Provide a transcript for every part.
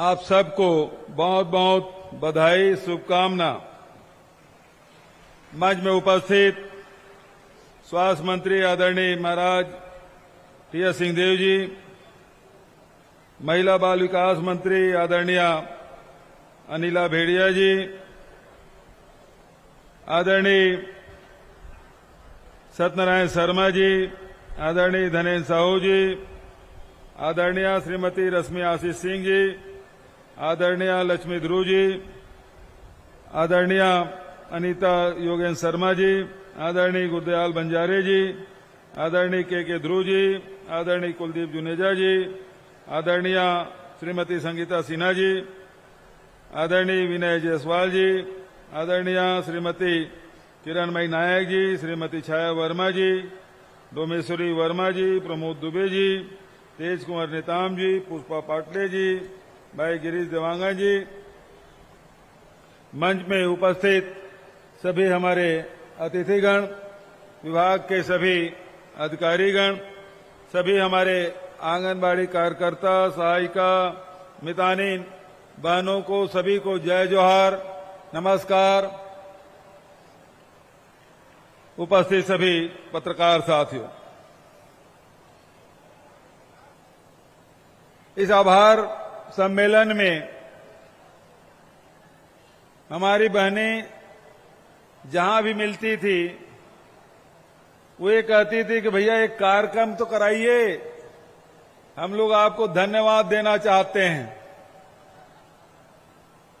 आप सबको बहुत बहुत बधाई, शुभकामना। मंच में उपस्थित स्वास्थ्य मंत्री आदरणीय महाराज टी.एस. सिंहदेव जी, महिला बाल विकास मंत्री आदरणीय अनिला भेड़िया जी, आदरणीय सत्यनारायण शर्मा जी, आदरणीय धनेन्द्र साहू जी, आदरणीय श्रीमती रश्मि आशीष सिंह जी, आदरणीय लक्ष्मी ध्रुव जी, आदरणीय अनीता योगेंद्र शर्मा जी, आदरणीय गुरदयाल बंजारे जी, आदरणीय के ध्रुव जी, आदरणीय कुलदीप जुनेजा जी, आदरणीय श्रीमती संगीता सिन्हा जी, आदरणीय विनय जायसवाल जी, आदरणीय श्रीमती किरणमयी नायक जी, श्रीमती छाया वर्मा जी, डोमेश्वरी वर्मा जी, प्रमोद दुबे जी, तेज कुमार नेताम जी, पुष्पा पाटले जी, भाई गिरीश देवांगन जी, मंच में उपस्थित सभी हमारे अतिथिगण, विभाग के सभी अधिकारीगण, सभी हमारे आंगनबाड़ी कार्यकर्ता, सहायिका, मितानिन बहनों को, सभी को जय जोहार, नमस्कार। उपस्थित सभी पत्रकार साथियों, इस आभार सम्मेलन में हमारी बहनें जहां भी मिलती थी वो ये कहती थी कि भैया एक कार्यक्रम तो कराइए, हम लोग आपको धन्यवाद देना चाहते हैं।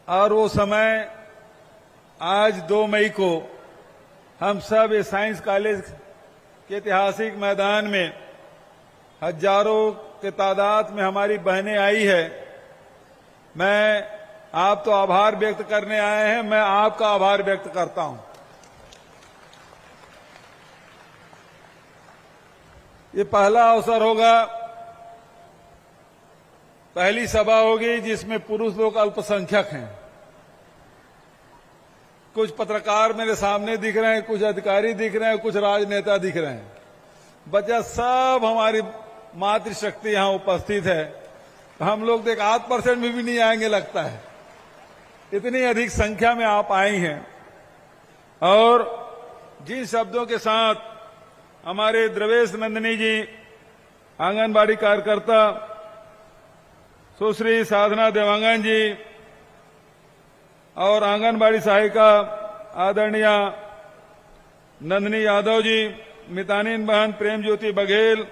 और वो समय आज 2 मई को हम सब इस साइंस कॉलेज के ऐतिहासिक मैदान में हजारों के तादाद में हमारी बहनें आई है। मैं आप तो आभार व्यक्त करने आए हैं, मैं आपका आभार व्यक्त करता हूं। ये पहला अवसर होगा, पहली सभा होगी जिसमें पुरुष लोग अल्पसंख्यक हैं। कुछ पत्रकार मेरे सामने दिख रहे हैं, कुछ अधिकारी दिख रहे हैं, कुछ राजनेता दिख रहे हैं। बच्चा सब हमारी मातृशक्ति यहां उपस्थित है। हम लोग तो 1% में भी नहीं आएंगे लगता है, इतनी अधिक संख्या में आप आई हैं। और जिन शब्दों के साथ हमारे द्रवेश नंदिनी जी, आंगनबाड़ी कार्यकर्ता सुश्री साधना देवांगन जी और आंगनबाड़ी सहायिका आदरणीय नंदिनी यादव जी, मितानिन बहन प्रेम ज्योति बघेल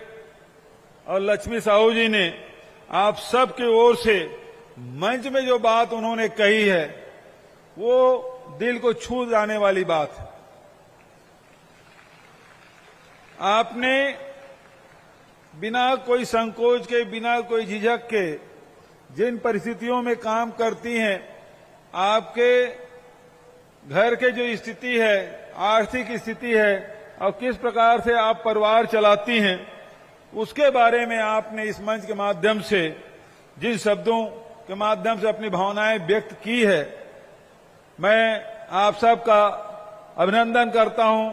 और लक्ष्मी साहू जी ने आप सब की ओर से मंच में जो बात उन्होंने कही है वो दिल को छू जाने वाली बात है। आपने बिना कोई संकोच के, बिना कोई झिझक के जिन परिस्थितियों में काम करती हैं, आपके घर के जो स्थिति है, आर्थिक स्थिति है और किस प्रकार से आप परिवार चलाती हैं, उसके बारे में आपने इस मंच के माध्यम से, जिन शब्दों के माध्यम से अपनी भावनाएं व्यक्त की है, मैं आप सबका अभिनंदन करता हूं।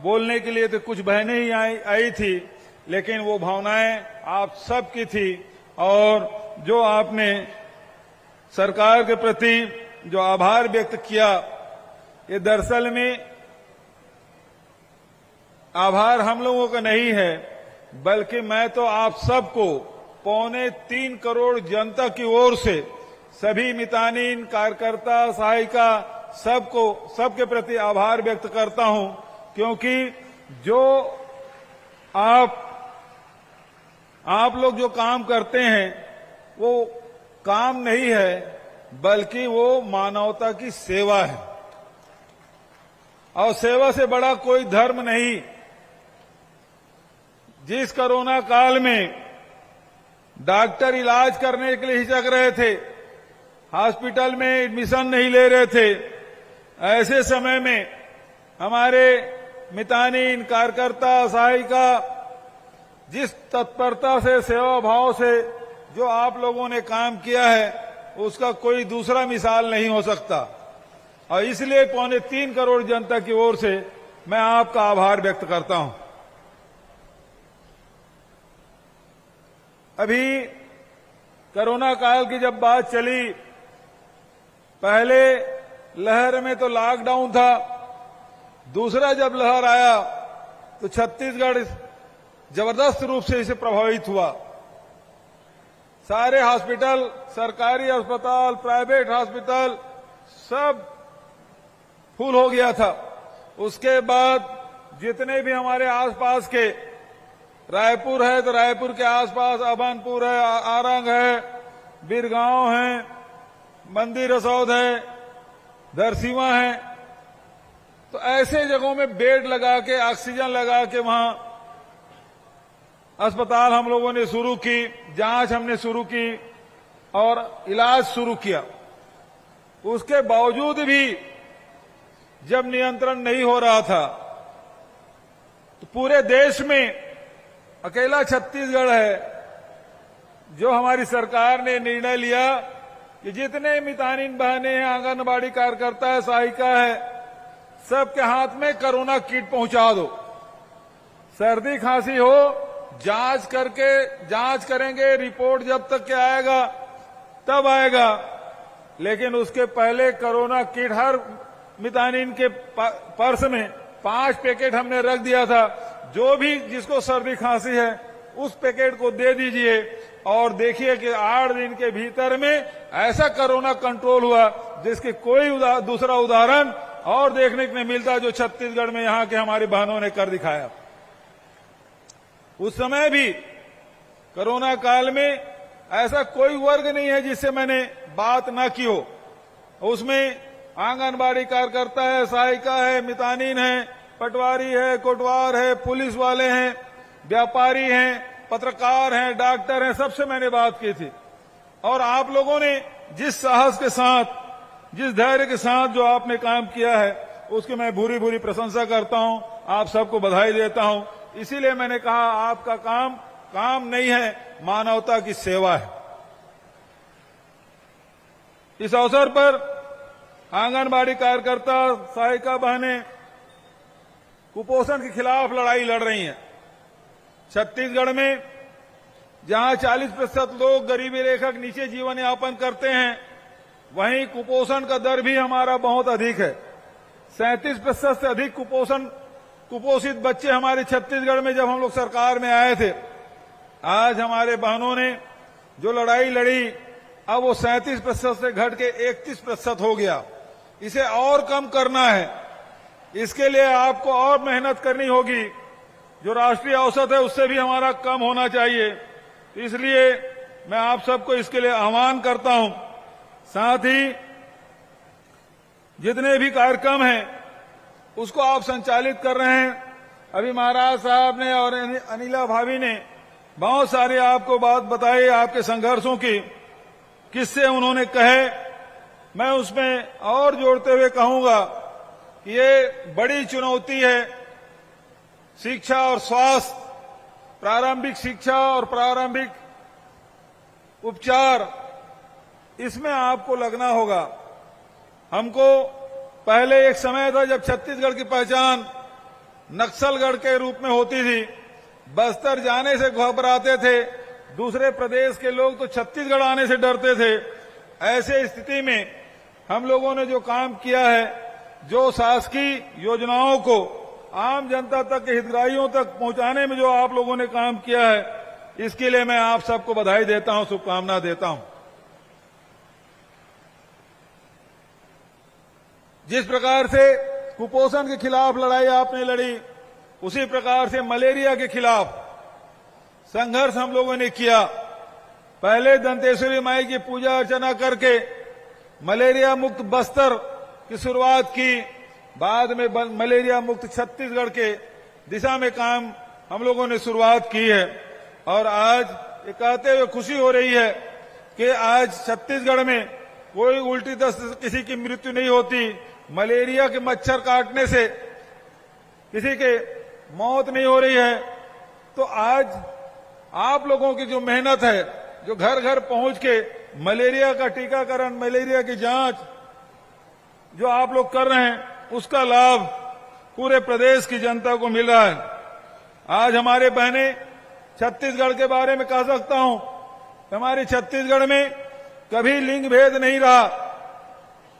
बोलने के लिए तो कुछ बहनें ही आई थी, लेकिन वो भावनाएं आप सब की थी। और जो आपने सरकार के प्रति जो आभार व्यक्त किया, ये दरअसल में आभार हम लोगों का नहीं है, बल्कि मैं तो आप सबको 2.25 करोड़ जनता की ओर से सभी मितानिन, कार्यकर्ता, सहायिका, सबके प्रति आभार व्यक्त करता हूं। क्योंकि जो आप लोग जो काम करते हैं वो काम नहीं है, बल्कि वो मानवता की सेवा है। और सेवा से बड़ा कोई धर्म नहीं। जिस कोरोना काल में डॉक्टर इलाज करने के लिए हिचक रहे थे, हॉस्पिटल में एडमिशन नहीं ले रहे थे, ऐसे समय में हमारे मितानिन, कार्यकर्ता, सहायिका जिस तत्परता से, सेवा भाव से जो आप लोगों ने काम किया है, उसका कोई दूसरा मिसाल नहीं हो सकता। और इसलिए 2.25 करोड़ जनता की ओर से मैं आपका आभार व्यक्त करता हूं। अभी कोरोना काल की जब बात चली, पहले लहर में तो लॉकडाउन था, दूसरा जब लहर आया तो छत्तीसगढ़ जबरदस्त रूप से इसे प्रभावित हुआ। सारे हॉस्पिटल, सरकारी अस्पताल, प्राइवेट हॉस्पिटल सब फुल हो गया था। उसके बाद जितने भी हमारे आसपास के, रायपुर है तो रायपुर के आसपास अभनपुर है, आरंग है, बिरगांव है, मंदिर रसौद है, धरसीवा है, तो ऐसे जगहों में बेड लगा के, ऑक्सीजन लगा के वहां अस्पताल हम लोगों ने शुरू की, जांच हमने शुरू की और इलाज शुरू किया। उसके बावजूद भी जब नियंत्रण नहीं हो रहा था तो पूरे देश में अकेला छत्तीसगढ़ है जो हमारी सरकार ने निर्णय लिया कि जितने मितानिन बहनें हैं, आंगनबाड़ी कार्यकर्ता है, सहायिका है, सबके हाथ में कोरोना किट पहुंचा दो। सर्दी खांसी हो, जांच करेंगे, रिपोर्ट जब तक के आएगा तब आएगा, लेकिन उसके पहले कोरोना किट हर मितानिन के पर्स में 5 पैकेट हमने रख दिया था। जो भी जिसको सर्दी खांसी है उस पैकेट को दे दीजिए और देखिए कि 8 दिन के भीतर में ऐसा कोरोना कंट्रोल हुआ जिसके कोई दूसरा उदाहरण और देखने को नहीं मिलता, जो छत्तीसगढ़ में यहां के हमारी बहनों ने कर दिखाया। उस समय भी कोरोना काल में ऐसा कोई वर्ग नहीं है जिससे मैंने बात न की हो। उसमें आंगनबाड़ी कार्यकर्ता है, सहायिका है, मितानिन है, पटवारी है, कोटवार है, पुलिस वाले हैं, व्यापारी हैं, पत्रकार हैं, डॉक्टर हैं, सबसे मैंने बात की थी। और आप लोगों ने जिस साहस के साथ, जिस धैर्य के साथ जो आपने काम किया है उसकी मैं भूरी भूरी प्रशंसा करता हूं, आप सबको बधाई देता हूं। इसीलिए मैंने कहा आपका काम नहीं है, मानवता की सेवा है। इस अवसर पर आंगनबाड़ी कार्यकर्ता, सहायिका बहनें कुपोषण के खिलाफ लड़ाई लड़ रही हैं। छत्तीसगढ़ में जहां 40% लोग गरीबी रेखा के नीचे जीवन यापन करते हैं, वहीं कुपोषण का दर भी हमारा बहुत अधिक है। 37% से अधिक कुपोषित बच्चे हमारे छत्तीसगढ़ में जब हम लोग सरकार में आए थे। आज हमारे बहनों ने जो लड़ाई लड़ी, अब वो 37% से घट के 31% हो गया। इसे और कम करना है, इसके लिए आपको और मेहनत करनी होगी। जो राष्ट्रीय औसत है उससे भी हमारा कम होना चाहिए। इसलिए मैं आप सबको इसके लिए आह्वान करता हूं। साथ ही जितने भी कार्यक्रम हैं उसको आप संचालित कर रहे हैं। अभी महाराज साहब ने और अनिला भाभी ने बहुत सारे आपको बात बताई, आपके संघर्षों की, किससे उन्होंने कहे। मैं उसमें और जोड़ते हुए कहूंगा कि ये बड़ी चुनौती है। शिक्षा और स्वास्थ्य, प्रारंभिक शिक्षा और प्रारंभिक उपचार, इसमें आपको लगना होगा। हमको पहले एक समय था जब छत्तीसगढ़ की पहचान नक्सलगढ़ के रूप में होती थी। बस्तर जाने से घबराते थे, दूसरे प्रदेश के लोग तो छत्तीसगढ़ आने से डरते थे। ऐसे स्थिति में हम लोगों ने जो काम किया है, जो शासकीय योजनाओं को आम जनता तक के हितग्राहियों तक पहुंचाने में जो आप लोगों ने काम किया है, इसके लिए मैं आप सबको बधाई देता हूं, शुभकामना देता हूं। जिस प्रकार से कुपोषण के खिलाफ लड़ाई आपने लड़ी, उसी प्रकार से मलेरिया के खिलाफ संघर्ष हम लोगों ने किया। पहले दंतेश्वरी माई की पूजा अर्चना करके मलेरिया मुक्त बस्तर की शुरुआत की, बाद में मलेरिया मुक्त छत्तीसगढ़ के दिशा में काम हम लोगों ने शुरुआत की है। और आज ये कहते हुए खुशी हो रही है कि आज छत्तीसगढ़ में कोई उल्टी दस्त किसी की मृत्यु नहीं होती, मलेरिया के मच्छर काटने से किसी के मौत नहीं हो रही है। तो आज आप लोगों की जो मेहनत है, जो घर घर पहुंच के मलेरिया का टीकाकरण, मलेरिया की जांच जो आप लोग कर रहे हैं, उसका लाभ पूरे प्रदेश की जनता को मिल रहा है। आज हमारे बहनें, छत्तीसगढ़ के बारे में कह सकता हूं हमारे छत्तीसगढ़ में कभी लिंग भेद नहीं रहा,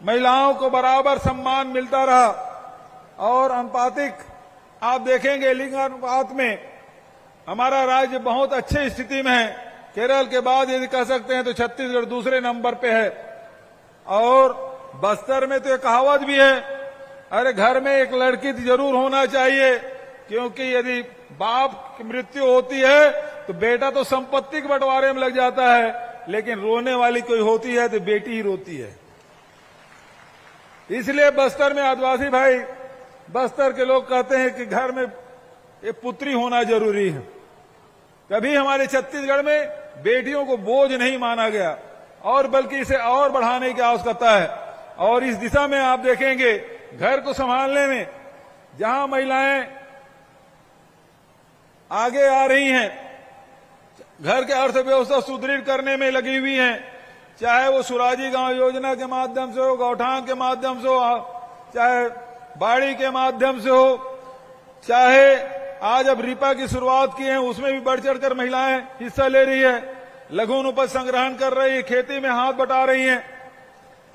महिलाओं को बराबर सम्मान मिलता रहा और अनुपातिक आप देखेंगे लिंग अनुपात में हमारा राज्य बहुत अच्छी स्थिति में है। केरल के बाद यदि कह सकते हैं तो छत्तीसगढ़ दूसरे नंबर पे है। और बस्तर में तो एक कहावत भी है, अरे घर में एक लड़की जरूर होना चाहिए, क्योंकि यदि बाप की मृत्यु होती है तो बेटा तो संपत्ति के बंटवारे में लग जाता है, लेकिन रोने वाली कोई होती है तो बेटी ही रोती है। इसलिए बस्तर में आदिवासी भाई, बस्तर के लोग कहते हैं कि घर में एक पुत्री होना जरूरी है। कभी हमारे छत्तीसगढ़ में बेटियों को बोझ नहीं माना गया और बल्कि इसे और बढ़ाने की आवश्यकता है। और इस दिशा में आप देखेंगे घर को संभालने में जहां महिलाएं आगे आ रही हैं, घर के अर्थव्यवस्था सुदृढ़ करने में लगी हुई हैं, चाहे वो सुराजी गांव योजना के माध्यम से हो, गौठान के माध्यम से हो, चाहे बाड़ी के माध्यम से हो, चाहे आज अब रिपा की शुरुआत की है उसमें भी बढ़ चढ़कर महिलाएं हिस्सा ले रही है, लघु उपज संग्रहण कर रही है, खेती में हाथ बटा रही हैं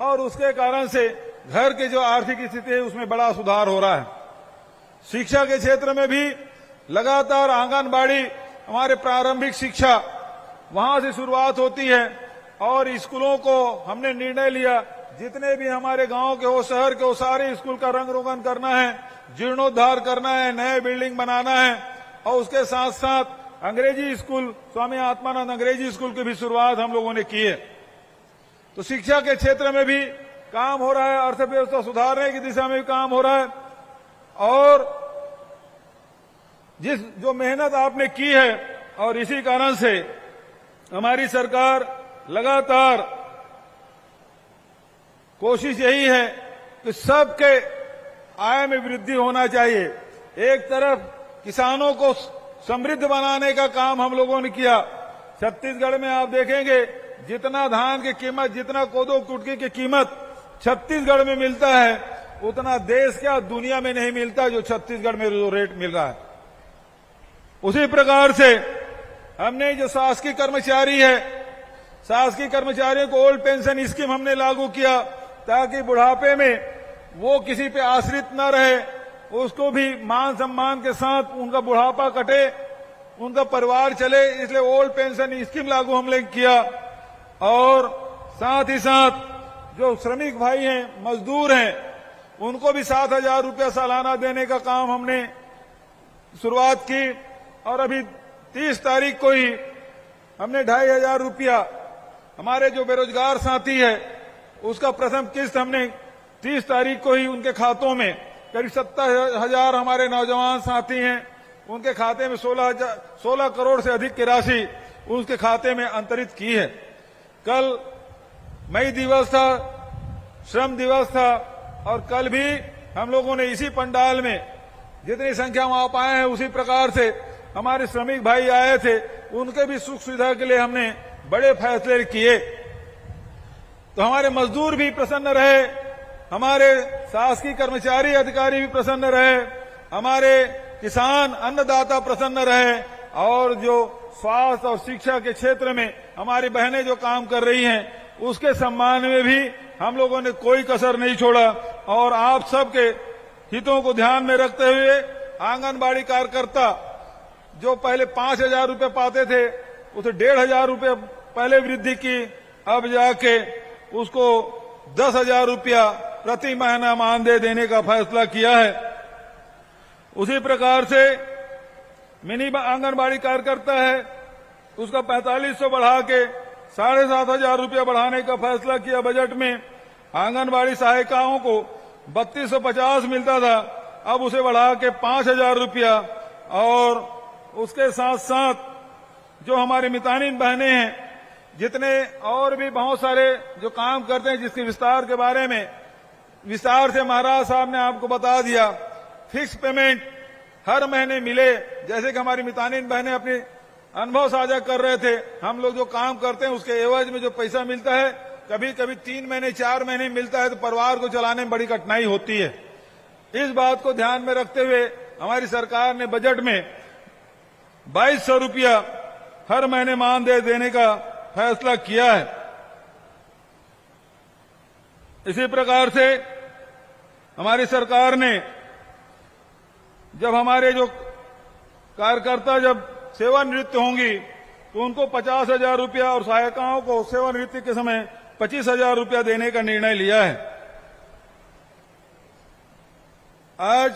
और उसके कारण से घर की जो आर्थिक स्थिति है उसमें बड़ा सुधार हो रहा है। शिक्षा के क्षेत्र में भी लगातार आंगनबाड़ी, हमारे प्रारंभिक शिक्षा वहां से शुरुआत होती है और स्कूलों को हमने निर्णय लिया जितने भी हमारे गांव के हो, शहर के हो, सारे स्कूल का रंग रोगन करना है, जीर्णोद्धार करना है, नए बिल्डिंग बनाना है और उसके साथ साथ अंग्रेजी स्कूल, स्वामी आत्मानंद अंग्रेजी स्कूल की भी शुरुआत हम लोगों ने की है। तो शिक्षा के क्षेत्र में भी काम हो रहा है, अर्थव्यवस्था सुधारने की दिशा में भी काम हो रहा है और जो मेहनत आपने की है और इसी कारण से हमारी सरकार लगातार कोशिश यही है कि सबके आय में वृद्धि होना चाहिए। एक तरफ किसानों को समृद्ध बनाने का काम हम लोगों ने किया। छत्तीसगढ़ में आप देखेंगे जितना धान की कीमत, जितना कोदो कुटकी की कीमत छत्तीसगढ़ में मिलता है उतना देश क्या दुनिया में नहीं मिलता जो छत्तीसगढ़ में जो रेट मिल रहा है। उसी प्रकार से हमने जो शासकीय कर्मचारी है, शासकीय कर्मचारियों को ओल्ड पेंशन स्कीम हमने लागू किया ताकि बुढ़ापे में वो किसी पे आश्रित न रहे, उसको भी मान सम्मान के साथ उनका बुढ़ापा कटे, उनका परिवार चले, इसलिए ओल्ड पेंशन स्कीम लागू हमने किया। और साथ ही साथ जो श्रमिक भाई हैं, मजदूर हैं, उनको भी 7,000 रुपया सालाना देने का काम हमने शुरुआत की और अभी 30 तारीख को ही हमने 2,500 रुपया हमारे जो बेरोजगार साथी है उसका प्रथम किस्त हमने 30 तारीख को ही उनके खातों में करीब 70,000 हमारे नौजवान साथी हैं, उनके खाते में 16 करोड़ से अधिक की राशि उसके खाते में अंतरित की है। कल मई दिवस था, श्रम दिवस था और कल भी हम लोगों ने इसी पंडाल में जितनी संख्या में आप आए हैं उसी प्रकार से हमारे श्रमिक भाई आए थे, उनके भी सुख सुविधा के लिए हमने बड़े फैसले किए। तो हमारे मजदूर भी प्रसन्न रहे, हमारे शासकीय कर्मचारी अधिकारी भी प्रसन्न रहे, हमारे किसान अन्नदाता प्रसन्न रहे और जो स्वास्थ्य और शिक्षा के क्षेत्र में हमारी बहनें जो काम कर रही हैं उसके सम्मान में भी हम लोगों ने कोई कसर नहीं छोड़ा। और आप सबके हितों को ध्यान में रखते हुए आंगनबाड़ी कार्यकर्ता जो पहले 5,000 रुपये पाते थे उसे 1,500 रुपये पहले वृद्धि की, अब जाके उसको 10,000 रुपया प्रति महीना मानदेय देने का फैसला किया है। उसी प्रकार से मिनी आंगनबाड़ी कार्यकर्ता है उसका 4500 बढ़ा के 7,500 रुपया बढ़ाने का फैसला किया बजट में। आंगनबाड़ी सहायिकाओं को 3250 मिलता था, अब उसे बढ़ा के 5,000 रुपया। और उसके साथ साथ जो हमारी मितानिन बहनें हैं, जितने और भी बहुत सारे जो काम करते हैं जिसके विस्तार के बारे में विस्तार से महाराज साहब ने आपको बता दिया। फिक्स पेमेंट हर महीने मिले, जैसे कि हमारी मितानिन बहनें अपनी अनुभव साझा कर रहे थे, हम लोग जो काम करते हैं उसके एवज में जो पैसा मिलता है कभी कभी 3 महीने 4 महीने मिलता है तो परिवार को चलाने में बड़ी कठिनाई होती है। इस बात को ध्यान में रखते हुए हमारी सरकार ने बजट में 2,200 रुपया हर महीने मानदेय देने का फैसला किया है। इसी प्रकार से हमारी सरकार ने जब हमारे जो कार्यकर्ता जब सेवानिवृत्त होंगी तो उनको 50,000 रुपया और सहायिकाओं को सेवानिवृत्ति के समय 25,000 रुपया देने का निर्णय लिया है। आज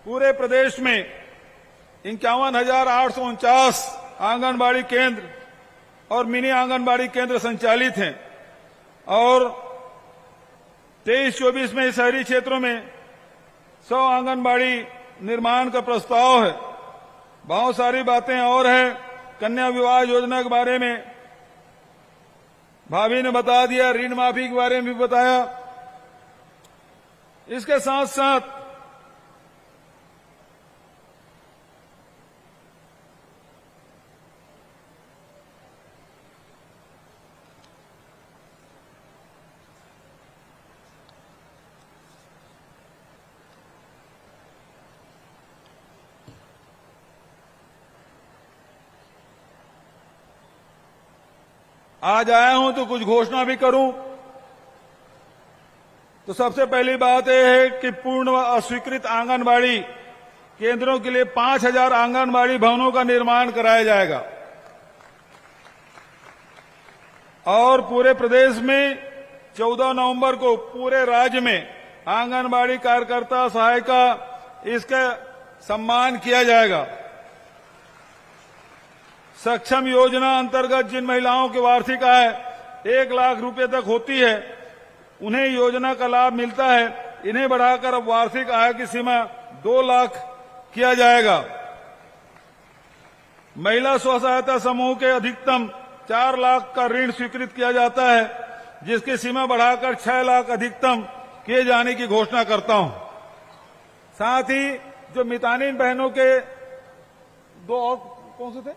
पूरे प्रदेश में 51,849 आंगनबाड़ी केंद्र और मिनी आंगनबाड़ी केंद्र संचालित हैं और 23-24 में शहरी क्षेत्रों में 100 आंगनबाड़ी निर्माण का प्रस्ताव है। बहुत सारी बातें और हैं। कन्या विवाह योजना के बारे में भाभी ने बता दिया, ऋण माफी के बारे में भी बताया। इसके साथ साथ आज आया हूं तो कुछ घोषणा भी करूं। तो सबसे पहली बात यह है कि पूर्ण व अस्वीकृत आंगनबाड़ी केंद्रों के लिए 5,000 आंगनबाड़ी भवनों का निर्माण कराया जाएगा और पूरे प्रदेश में 14 नवंबर को पूरे राज्य में आंगनबाड़ी कार्यकर्ता सहायिका इसका सम्मान किया जाएगा। सक्षम योजना अंतर्गत जिन महिलाओं की वार्षिक आय 1 लाख रुपए तक होती है उन्हें योजना का लाभ मिलता है। इन्हें बढ़ाकर अब वार्षिक आय की सीमा 2 लाख किया जाएगा। महिला स्व सहायता समूह के अधिकतम 4 लाख का ऋण स्वीकृत किया जाता है, जिसकी सीमा बढ़ाकर 6 लाख अधिकतम किए जाने की घोषणा करता हूं। साथ ही जो मितानिन बहनों के 2 और कौन से थे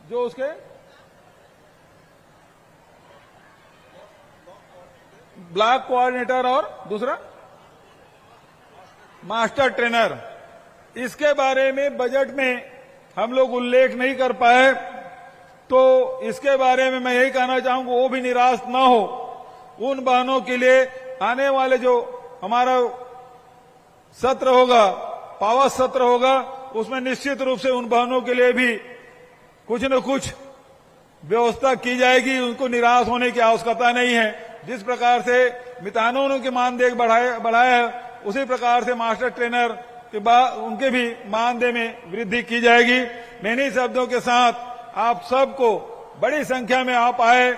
जो उसके ब्लॉक कोऑर्डिनेटर और दूसरा मास्टर ट्रेनर, इसके बारे में बजट में हम लोग उल्लेख नहीं कर पाए, तो इसके बारे में मैं यही कहना चाहूंगा वो भी निराश न हो। उन बहनों के लिए आने वाले जो हमारा सत्र होगा, पावर सत्र होगा, उसमें निश्चित रूप से उन बहनों के लिए भी कुछ न कुछ व्यवस्था की जाएगी। उनको निराश होने की आवश्यकता नहीं है। जिस प्रकार से मितानों के मानदेय बढ़ाया है, उसी प्रकार से मास्टर ट्रेनर के बाद उनके भी मानदेय में वृद्धि की जाएगी। मैं इन्हीं शब्दों के साथ आप सबको बड़ी संख्या में आप आए,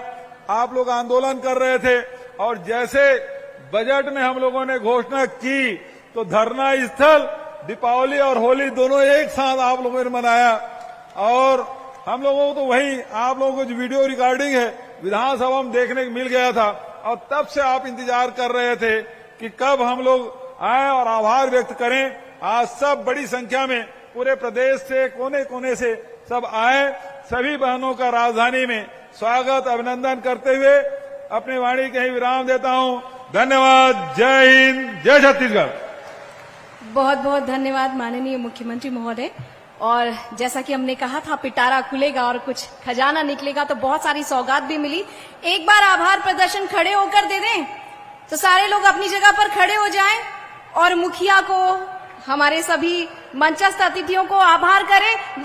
आप लोग आंदोलन कर रहे थे और जैसे बजट में हम लोगों ने घोषणा की तो धरना स्थल दीपावली और होली दोनों एक साथ आप लोगों ने मनाया और हम लोगों को तो वही आप लोगों को जो वीडियो रिकॉर्डिंग है विधानसभा में देखने को मिल गया था और तब से आप इंतजार कर रहे थे कि कब हम लोग आए और आभार व्यक्त करें। आज सब बड़ी संख्या में पूरे प्रदेश से कोने कोने से सब आए। सभी बहनों का राजधानी में स्वागत अभिनंदन करते हुए अपनी वाणी के ही विराम देता हूं। धन्यवाद। जय हिंद, जय छत्तीसगढ़। बहुत बहुत धन्यवाद माननीय मुख्यमंत्री महोदय। और जैसा कि हमने कहा था पिटारा खुलेगा और कुछ खजाना निकलेगा, तो बहुत सारी सौगात भी मिली। एक बार आभार प्रदर्शन खड़े होकर दे दें तो सारे लोग अपनी जगह पर खड़े हो जाएं और मुखिया को, हमारे सभी मंचस्थ अतिथियों को आभार करें।